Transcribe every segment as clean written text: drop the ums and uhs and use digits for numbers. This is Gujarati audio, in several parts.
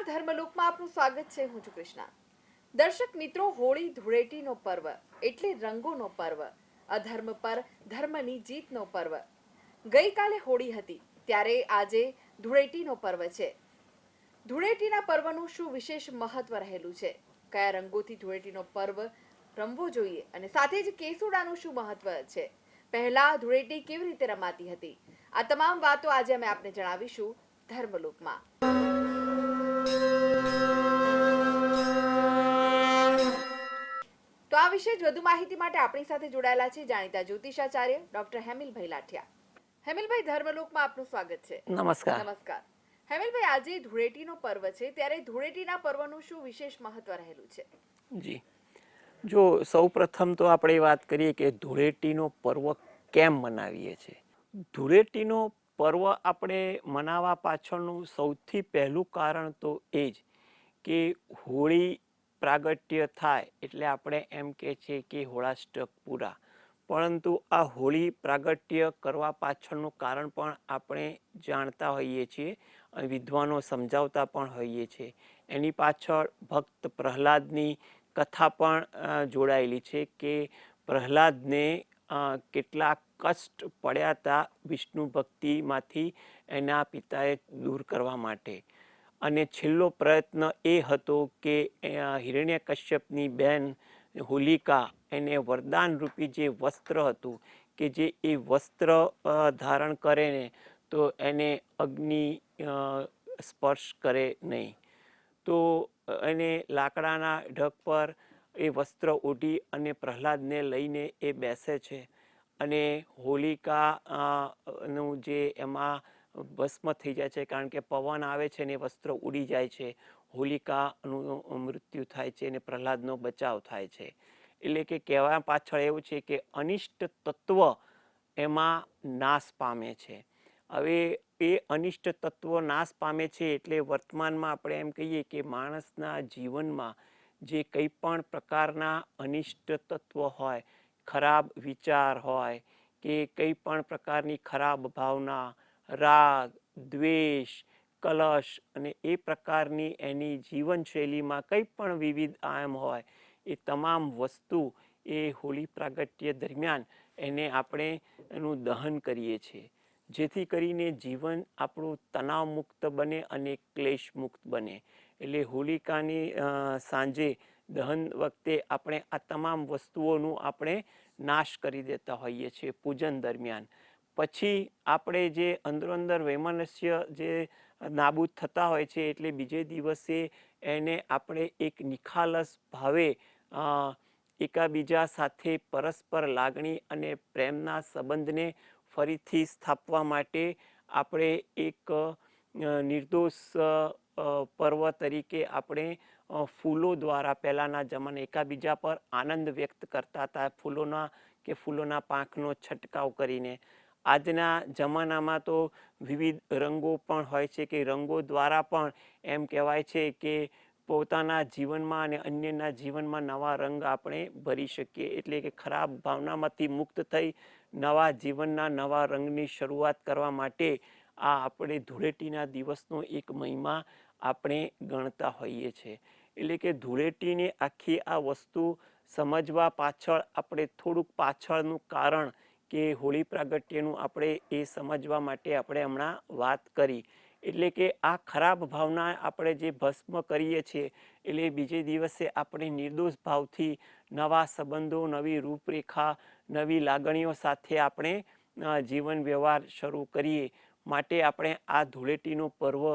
ધર્મલોકમાં આપનું સ્વાગત છે. હું છું કૃષ્ણા. દર્શક મિત્રો, હોળી ધૂળેટીનો પર્વ એટલે રંગોનો પર્વ, અધર્મ પર ધર્મની જીતનો પર્વ. ગઈકાલે હોળી હતી, ત્યારે આજે ધૂળેટીનો પર્વ છે. ધૂળેટીના પર્વનું શું વિશેષ મહત્વ રહેલું છે, કયા રંગોથી ધૂળેટીનો પર્વ રમવો જોઈએ, અને સાથે જ કેસુડાનું શું મહત્વ છે, પહેલા ધૂળેટી કેવી રીતે રમાતી હતી, આ તમામ વાતો આજે અમે આપને જણાવીશું ધર્મલોકમાં. તો આ વિશે જ વધુ માહિતી માટે આપણી સાથે જોડાયેલા છે જાણીતા જ્યોતિષાચાર્ય ડોક્ટર હેમિલભાઈ લાઠિયા. હેમિલભાઈ, ધર્મલોકમાં આપનું સ્વાગત છે. નમસ્કાર. નમસ્કાર. હેમિલભાઈ, આજે ધૂળેટીનો પર્વ છે, ત્યારે ધૂળેટીના પર્વનું શું વિશેષ મહત્વ રહેલું છે? જી, જો સૌ પ્રથમ તો આપણે વાત કરીએ કે ધૂળેટીનો પર્વ કેમ મનાવીએ છીએ. ધૂળેટીનો પર્વ આપણે મનાવવા પાછળનું સૌથી પહેલું કારણ તો એ જ કે હોળી પ્રાગટ્ય થાય એટલે આપણે એમ કહે છે કે હોળાષ્ટક પૂરા. પરંતુ આ હોળી પ્રાગટ્ય કરવા પાછળનું કારણ પણ આપણે જાણતા હોઈએ છીએ, વિદ્વાનો સમજાવતા પણ હોઈએ છીએ. એની પાછળ ભક્ત પ્રહલાદની કથા પણ જોડાયેલી છે કે પ્રહલાદને કેટલાક કષ્ટ પડ્યા હતા વિષ્ણુ ભક્તિમાંથી એના પિતાએ દૂર કરવા માટે. અને છેલ્લો પ્રયત્ન એ હતો કે હિરણ્યકશ્યપની બહેન હોલિકા એને વરદાન રૂપી જે વસ્ત્ર હતું કે જે એ વસ્ત્ર ધારણ કરે ને તો એને અગ્નિ સ્પર્શ કરે નહીં. તો એને લાકડાના ઢગ પર એ વસ્ત્ર ઓઢી અને પ્રહલાદને લઈને એ બેસે છે. અને હોલિકા નું જે એમાં ભસ્મ થઈ જાય છે, કારણ કે પવન આવે છે ને વસ્ત્ર ઉડી જાય છે. હોલિકાનું મૃત્યુ થાય છે અને પ્રહલાદનો બચાવ થાય છે. એટલે કે કહેવા પાછળ એવું છે કે અનિષ્ટ તત્વ એમાં નાશ પામે છે. હવે એ અનિષ્ટ તત્વો નાશ પામે છે એટલે વર્તમાનમાં આપણે એમ કહીએ કે માણસના જીવનમાં જે કંઈ પણ પ્રકારના અનિષ્ટ તત્વો હોય, ખરાબ વિચાર હોય કે કંઈ પણ પ્રકારની ખરાબ ભાવના, રાગ, દ્વેષ, કલશ અને એ પ્રકારની એની જીવનશૈલીમાં કંઈ પણ વિવિધ આયામ હોય, એ તમામ વસ્તુ એ હોળી પ્રાગટ્ય દરમિયાન એને આપણે એનું દહન કરીએ છીએ, જેથી કરીને જીવન આપણું તણાવમુક્ત બને અને ક્લેશમુક્ત બને. એટલે હોલિકાની સાંજે દહન વખતે આપણે આ તમામ વસ્તુઓનું આપણે નાશ કરી દેતા હોઈએ છીએ પૂજન દરમિયાન. પછી આપણે જે અંદરો અંદર વૈમનસ્ય જે નાબૂદ થતા હોય છે એટલે બીજે દિવસે એને આપણે એક નિખાલસ ભાવે એકાબીજા સાથે પરસ્પર લાગણી અને પ્રેમના સંબંધને ફરીથી સ્થાપવા માટે આપણે એક નિર્દોષ પર્વ તરીકે આપણે ફૂલો દ્વારા પહેલાંના જમાને એકાબીજા પર આનંદ વ્યક્ત કરતા હતા, ફૂલોના પાંખનો છંટકાવ કરીને. આજના જમાનામાં તો વિવિધ રંગો પણ હોય છે કે રંગો દ્વારા પણ એમ કહેવાય છે કે પોતાના જીવનમાં અને અન્યના જીવનમાં નવા રંગ આપણે ભરી શકીએ. એટલે કે ખરાબ ભાવનામાંથી મુક્ત થઈ નવા જીવનના નવા રંગની શરૂઆત કરવા માટે આ આપણે ધૂળેટીના દિવસનો એક મહિમા આપણે ગણતા હોઈએ છીએ. એટલે કે ધૂળેટીની આખી આ વસ્તુ સમજવા પાછળ આપણે થોડુંક પાછળનું કારણ કે હોળી પ્રાગટ્યનું આપણે એ સમજવા માટે આપણે હમણાં વાત કરી. એટલે કે આ ખરાબ ભાવના આપણે જે ભસ્મ કરીએ છીએ એટલે બીજે દિવસે આપણે નિર્દોષ ભાવથી નવા સંબંધો, નવી રૂપરેખા, નવી લાગણીઓ સાથે આપણે જીવન વ્યવહાર શરૂ કરીએ. માટે આપણે આ ધૂળેટીનો પર્વ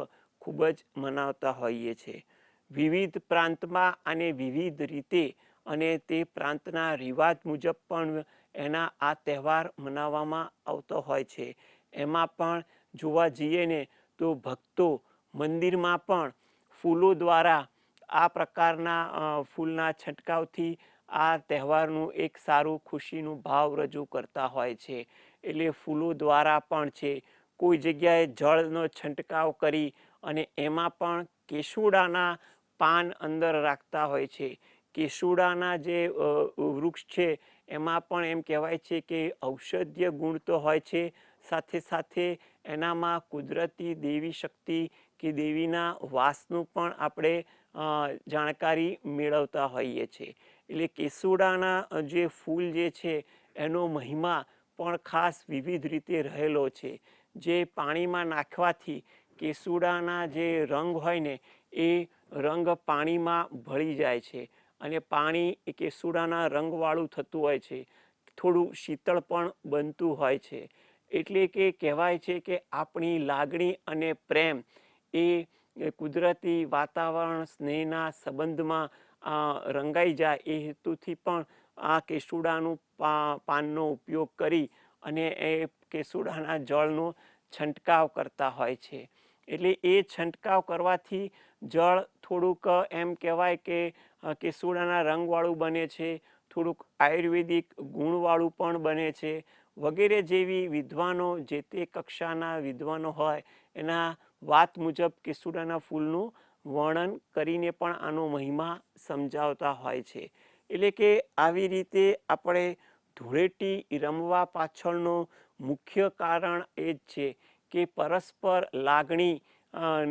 ખૂબ જ મનાવતા હોઈએ છીએ. વિવિધ પ્રાંતમાં અને વિવિધ રીતે અને તે પ્રાંતના રિવાજ મુજબ પણ એના આ તહેવાર મનાવવામાં આવતો હોય છે. એમાં પણ જોવા જઈએ ને તો ભક્તો મંદિરમાં પણ ફૂલો દ્વારા આ પ્રકારના ફૂલના છંટકાવથી આ તહેવારનું એક સારું ખુશીનું ભાવ રજૂ કરતા હોય છે. એટલે ફૂલો દ્વારા પણ છે. કોઈ જગ્યાએ જળનો છંટકાવ કરી અને એમાં પણ કેસુડાના પાન અંદર રાખતા હોય છે. કેસુડાના જે વૃક્ષ છે એમાં પણ એમ કહેવાય છે કે ઔષધીય ગુણ તો હોય છે, સાથે સાથે એનામાં કુદરતી દેવી શક્તિ કે દેવીના વાસનું પણ આપણે જાણકારી મેળવતા હોઈએ છીએ. એટલે કેસુડાના જે ફૂલ જે છે એનો મહિમા પણ ખાસ વિવિધ રીતે રહેલો છે. જે પાણીમાં નાખવાથી કેસુડાના જે રંગ હોય ને એ રંગ પાણીમાં ભળી જાય છે અને પાણી એ કેસુડાના રંગવાળું થતું હોય છે, થોડું શીતળ પણ બનતું હોય છે. એટલે કે કહેવાય છે કે આપણી લાગણી અને પ્રેમ એ કુદરતી વાતાવરણ સ્નેહના સંબંધમાં રંગાઈ જાય એ હેતુથી પણ આ કેસુડાનું પાનનો ઉપયોગ કરી અને એ કેસુડાના જળનો છંટકાવ કરતા હોય છે. એટલે એ છંટકાવ કરવાથી જળ થોડુંક એમ કહેવાય કે કેસુડાના રંગવાળું બને છે, થોડુંક આયુર્વેદિક ગુણવાળું પણ બને છે. વગેરે જેવી વિદ્વાનો જે તે કક્ષાના વિદ્વાનો હોય એના વાત મુજબ કેસુડાના ફૂલનું વર્ણન કરીને પણ આનો મહિમા સમજાવતા હોય છે. એટલે કે આવી રીતે આપણે ધૂળેટી રમવા પાછળનું મુખ્ય કારણ એ જ છે કે પરસ્પર લાગણી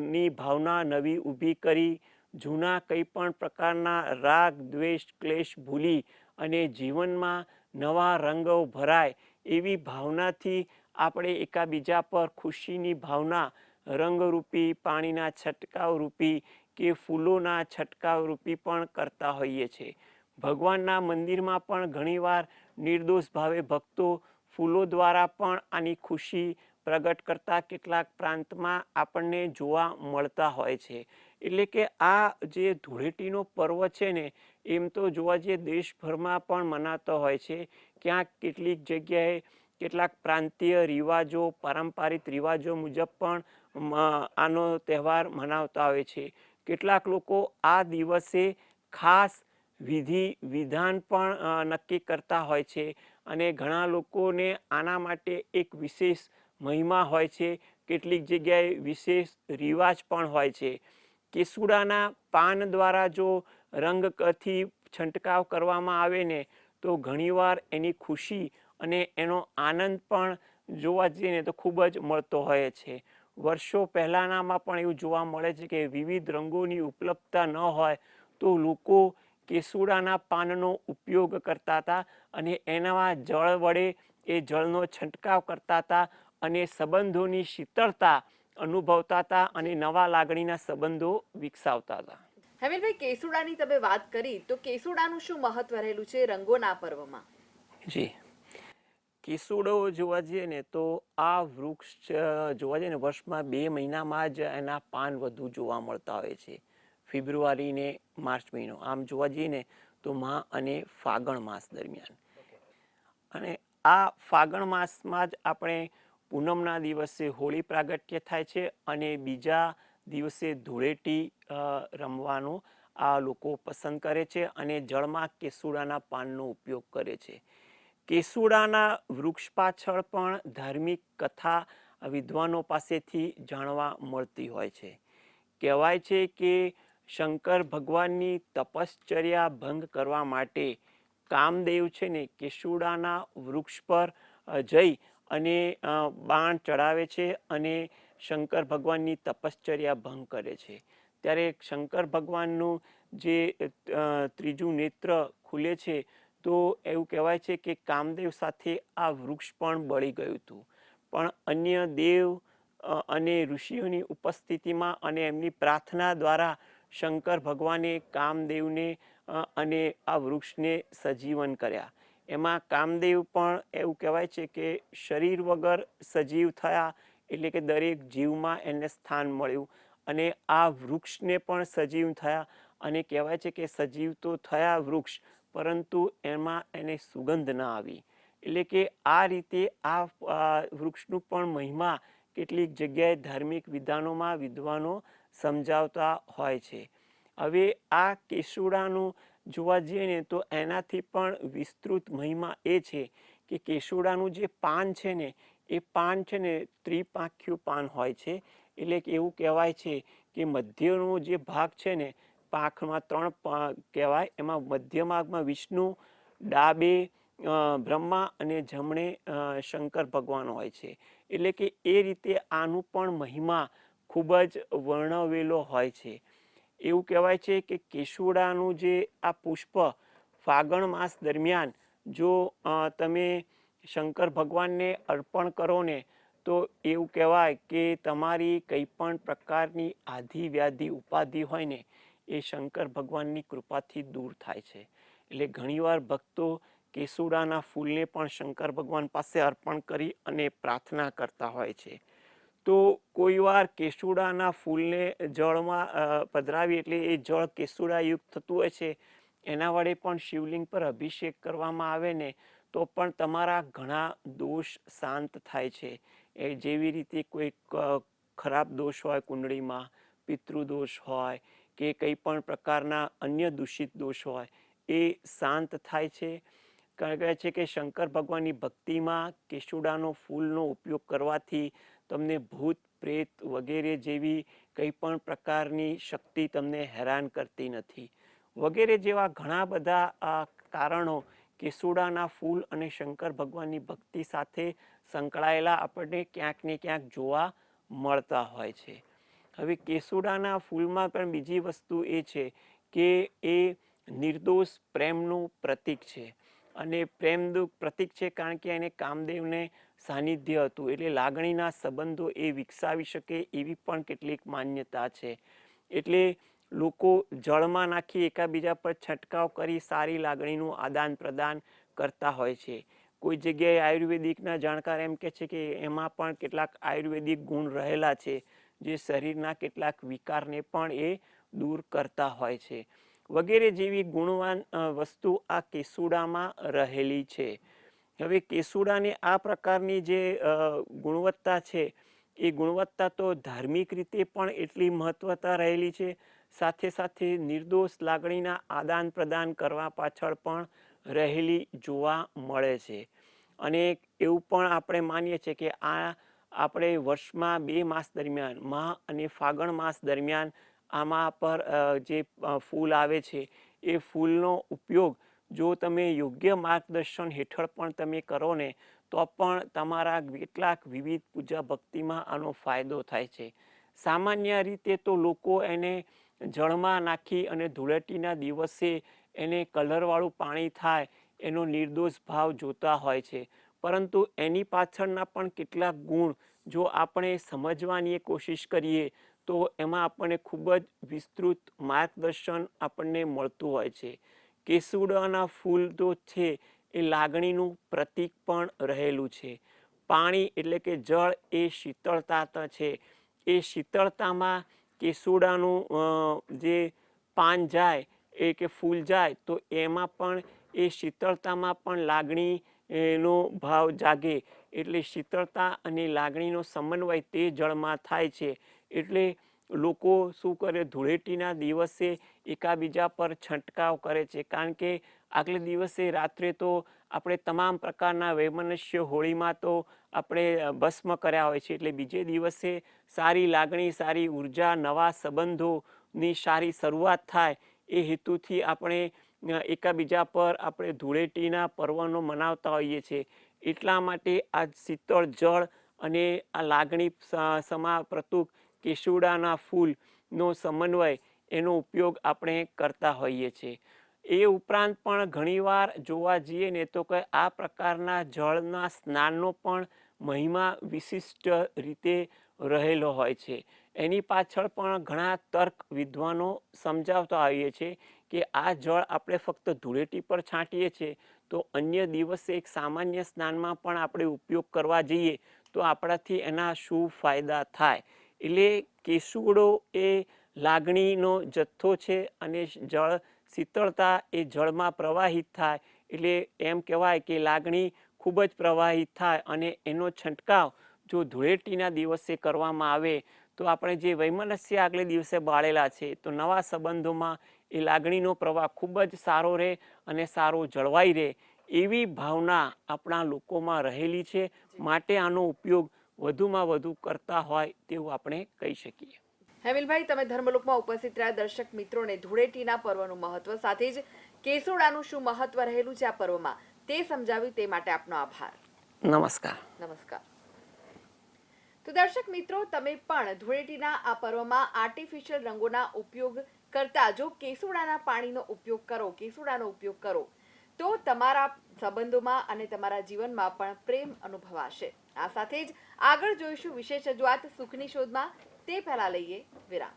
ની ભાવના નવી ઊભી કરી, જૂના કંઈ પણ પ્રકારના રાગ દ્વેષ ક્લેશ ભૂલી અને જીવનમાં નવા રંગો ભરાય એવી ભાવનાથી આપણે એકાબીજા પર ખુશીની ભાવના રંગરૂપી, પાણીના છંટકાવ રૂપી કે ફૂલોના છંટકાવ રૂપી પણ કરતા હોઈએ છીએ. ભગવાનના મંદિરમાં પણ ઘણીવાર નિર્દોષ ભાવે ભક્તો ફૂલો દ્વારા પણ આની ખુશી પ્રગટ કરતા કેટલાક પ્રાંતમાં આપણને જોવા મળતા હોય છે. એટલે કે આ જે ધૂળેટીનો પર્વ છે ને એમ તો જોવા જઈએ દેશભરમાં પણ મનાતો હોય છે. ક્યાંક કેટલીક જગ્યાએ કેટલાક પ્રાંતીય રિવાજો, પારંપરિક રિવાજો મુજબ પણ આનો તહેવાર મનાવતા હોય છે. કેટલાક લોકો આ દિવસે ખાસ વિધિ વિધાન પણ નક્કી કરતા હોય છે અને ઘણા લોકોને આના માટે એક વિશેષ મહિમા હોય છે. કેટલીક જગ્યાએ વિશેષ રિવાજ પણ હોય છે. કેસુડાના પાન દ્વારા જો રંગથી છંટકાવ કરવામાં આવે ને તો ઘણીવાર એની ખુશી અને એનો આનંદ પણ જોવા જઈએ ને તો ખૂબ જ મળતો હોય છે. વર્ષો પહેલાંનામાં પણ એવું જોવા મળે છે કે વિવિધ રંગોની ઉપલબ્ધતા ન હોય તો લોકો કેસુડાના પાનનો ઉપયોગ કરતા હતા અને એના જળ વડે એ જળનો છંટકાવ કરતા હતા અને સંબંધોની શીતળતા અનુભવતા હતા અને નવા લાગણીના સંબંધો વિકસાવતા હતા. હેમિલભાઈ, કેસુડાની તમે વાત કરી તો કેસુડાનું શું મહત્વ રહેલું છે રંગોના પર્વમાં? જી, કેસુડો જોવા જઈએ ને તો આ વૃક્ષ જોવા જઈએ ને વર્ષમાં 2 મહિનામાં જ એના પાન વધુ જોવા મળતા હોય છે. ફેબ્રુઆરી ને માર્ચ મહિનો, આમ જોવા જઈએ ને તો અને ફાગણ માસ દરમિયાન. અને આ ફાગણ માસમાં જ આપણે પૂનમના દિવસે હોળી પ્રાગટ્ય થાય છે અને બીજા દિવસે ધૂળેટી રમવાનું આ લોકો પસંદ કરે છે અને જળમાં કેસુડાના પાનનો ઉપયોગ કરે છે. કેસુડાના વૃક્ષ પાછળ પણ ધાર્મિક કથા વિદ્વાનો પાસેથી જાણવા મળતી હોય છે. કહેવાય છે કે શંકર ભગવાનની તપશ્ચર્યા ભંગ કરવા માટે કામદેવ છે ને કેસુડાના વૃક્ષ પર જઈ અને બાણ ચડાવે છે અને શંકર ભગવાનની તપશ્ચર્યા ભંગ કરે છે. ત્યારે શંકર ભગવાનનું જે ત્રીજું નેત્ર ખુલે છે તો એવું કહેવાય છે કે કામદેવ સાથે આ વૃક્ષ પણ બળી ગયું હતું. પણ અન્ય દેવ અને ઋષિઓની ઉપસ્થિતિમાં અને એમની પ્રાર્થના દ્વારા શંકર ભગવાને કામદેવને અને આ વૃક્ષને સજીવન કર્યા. એમાં કામદેવ પણ એવું કહેવાય છે કે શરીર વગર સજીવ થયા, એટલે કે દરેક જીવમાં એને સ્થાન મળ્યું અને આ વૃક્ષને પણ સજીવ થયા અને કહેવાય છે કે સજીવ તો થયા વૃક્ષ પરંતુ એમાં એને સુગંધ ન આવી. એટલે કે આ રીતે આ વૃક્ષનું પણ મહિમા કેટલીક જગ્યાએ ધાર્મિક વિધાનોમાં વિદ્વાનો સમજાવતા હોય છે. હવે આ કેસુડાનું જોવા જઈએ ને તો એનાથી પણ વિસ્તૃત મહિમા એ છે કે કેસુડાનું જે પાન છે ને એ પાન છે ને ત્રિપાંખ્યું પાન હોય છે. એટલે કે એવું કહેવાય છે કે મધ્યનો જે ભાગ છે ને પાંખમાં 3 કહેવાય, એમાં મધ્ય ભાગમાં વિષ્ણુ, ડાબે બ્રહ્મા અને જમણે શંકર ભગવાન હોય છે. એટલે કે એ રીતે આનું પણ મહિમા ખૂબ જ વર્ણવેલો હોય છે. એવું કહેવાય છે કે કેસુડાનું જે આ પુષ્પ ફાગણ માસ દરમિયાન જો તમે શંકર ભગવાનને અર્પણ કરો ને તો એવું કહેવાય કે તમારી કંઈ પણ પ્રકારની આધિ વ્યાધિ ઉપાધિ હોય ને એ શંકર ભગવાનની કૃપાથી દૂર થાય છે. એટલે ઘણીવાર ભક્તો કેસુડાના ફૂલને પણ શંકર ભગવાન પાસે અર્પણ કરી અને પ્રાર્થના કરતા હોય છે. તો કોઈ વાર કેસુડાના ફૂલને જળમાં પધરાવી એટલે એ જળ કેસુડાયુક્ત થતું હોય છે, એના વડે પણ શિવલિંગ પર અભિષેક કરવામાં આવે ને તો પણ તમારા ઘણા દોષ શાંત થાય છે. એ જેવી રીતે કોઈ ખરાબ દોષ હોય કુંડળીમાં, પિતૃદોષ હોય કે કંઈ પણ પ્રકારના અન્ય દૂષિત દોષ હોય એ શાંત થાય છે. કહે છે કે શંકર ભગવાનની ભક્તિમાં કેસુડાનો ફૂલનો ઉપયોગ કરવાથી તમને ભૂત પ્રેત વગેરે જેવી કંઈ પણ પ્રકારની શક્તિ તમને હેરાન કરતી નથી વગેરે જેવા ઘણા બધા કારણો કેસુડાના ફૂલ અને શંકર ભગવાનની ભક્તિ સાથે સંકળાયેલા આપણને ક્યાંક ને ક્યાંક જોવા મળતા હોય છે. હવે કેસુડાના ફૂલમાં પણ બીજી વસ્તુ એ છે કે એ નિર્દોષ પ્રેમનું પ્રતીક છે. અને પ્રેમનું પ્રતીક છે કારણ કે એને કામદેવને સાનિધ્ય હતું એટલે લાગણીના સંબંધો એ વિકસાવી શકે એવી પણ કેટલીક માન્યતા છે. એટલે લોકો જળમાં નાખી એકાબીજા પર છંટકાવ કરી સારી લાગણીનું આદાન પ્રદાન કરતા હોય છે. કોઈ જગ્યાએ આયુર્વેદિકના જાણકાર એમ કહે છે કે એમાં પણ કેટલાક આયુર્વેદિક ગુણ રહેલા છે જે શરીરના કેટલાક વિકારને પણ એ દૂર કરતા હોય છે વગેરે જેવી ગુણવાન વસ્તુ આ કેસુડામાં રહેલી છે. હવે કેસુડાને આ પ્રકારની જે ગુણવત્તા છે એ ગુણવત્તા તો ધાર્મિક રીતે પણ એટલી મહત્વતા રહેલી છે, સાથે સાથે નિર્દોષ લાગણીના આદાન પ્રદાન કરવા પાછળ પણ રહેલી જોવા મળે છે. અને એવું પણ આપણે માનીએ છીએ કે આ આપણે વર્ષમાં 2 માસ દરમિયાન મહા અને ફાગણ માસ દરમિયાન આમાં પર જે ફૂલ આવે છે એ ફૂલનો ઉપયોગ જો તમે યોગ્ય માર્ગદર્શન હેઠળ પણ તમે કરો ને તો પણ તમારા કેટલાક વિવિધ પૂજા ભક્તિમાં આનો ફાયદો થાય છે. સામાન્ય રીતે તો લોકો એને જળમાં નાખી અને ધૂળેટીના દિવસે એને કલરવાળું પાણી થાય એનો નિર્દોષ ભાવ જોતા હોય છે, પરંતુ એની પાછળના પણ કેટલાક ગુણ જો આપણે સમજવાની કોશિશ કરીએ તો એમાં આપણને ખૂબ જ વિસ્તૃત માર્ગદર્શન આપણને મળતું હોય છે. કેસુડાના ફૂલ તો છે એ લાગણીનું પ્રતીક પણ રહેલું છે. પાણી એટલે કે જળ એ શીતળતા છે. એ શીતળતામાં કેસુડાનું જે પાન જાય એ કે ફૂલ જાય તો એમાં પણ એ શીતળતામાં પણ લાગણી નો ભાવ જાગે એટલે શીતળતા અને લાગણીનો સમન્વય તે જળમાં થાય છે. એટલે લોકો શું કરે ધૂળેટીના દિવસે એકાબીજા પર છંટકાવ કરે છે કારણ કે આગલે દિવસે રાત્રે તો આપણે તમામ પ્રકારના વૈમનસ્ય હોળીમાં તો આપણે ભસ્મ કર્યા હોય છે એટલે બીજે દિવસે સારી લાગણી સારી ઉર્જા નવા સંબંધોની સારી શરૂઆત થાય એ હેતુથી આપણે એકાબીજા પર આપણે ધૂળેટીના પર્વનો મનાવતા હોઈએ છીએ. એટલા માટે આ શીતળ જળ અને આ લાગણી સમા પ્રતુક કેસુડાના ફૂલનો સમન્વય એનો ઉપયોગ આપણે કરતા હોઈએ છીએ. એ ઉપરાંત પણ ઘણીવાર જોવા જઈએ ને તો કે આ પ્રકારના જળના સ્નાનનો પણ મહિમા વિશિષ્ટ રીતે રહેલો હોય છે. એની પાછળ પણ ઘણા તર્ક વિદ્વાનો સમજાવતા હોઈએ છીએ કે આ જળ આપણે ફક્ત ધૂળેટી પર છાંટીએ છીએ તો અન્ય દિવસે એક સામાન્ય સ્નાનમાં પણ આપણે ઉપયોગ કરવા જઈએ તો આપણાથી એના શું ફાયદા થાય. એટલે કેસુડો એ લાગણીનો જથ્થો છે અને જળ શીતળતા એ જળમાં પ્રવાહિત થાય એટલે એમ કહેવાય કે લાગણી ખૂબ જ પ્રવાહિત થાય અને એનો છંટકાવ જો ધૂળેટીના દિવસે કરવામાં આવે તો આપણે જે વૈમનસ્ય આગલે દિવસે બાળેલા છે તો નવા સંબંધોમાં એ લાગણીનો પ્રવાહ ખૂબ જ સારો રહે અને સારો જળવાઈ રહે એવી ભાવના આપણા લોકોમાં રહેલી છે. માટે આનો ઉપયોગ વધુમાં વધુ કરતા હોય તેવું આપણે કહી શકીએ. હેમિલભાઈ, તમે ધર્મલોકમાં ઉપસ્થિત રહ્યા દર્શક મિત્રોને ધૂળેટીના પર્વનું મહત્વ સાથે જ કેસુડાનું શું મહત્વ રહેલું છે આ પર્વમાં તે સમજાવ્યું તે માટે આપનો આભાર. નમસ્કાર. નમસ્કાર. તો દર્શક મિત્રો, તમે પણ ધૂળેટીના આ પર્વમાં આર્ટિફિશિયલ રંગોના ઉપયોગ કરતા જો કેસુડાના પાણીનો ઉપયોગ કરો તો તમારા સંબંધોમાં અને તમારા જીવનમાં પણ પ્રેમ અનુભવાશે. આ સાથે જ આગળ જોઈશું વિશેષ રજૂઆત સુખની શોધમાં. તે પહેલા લઈએ વિરામ.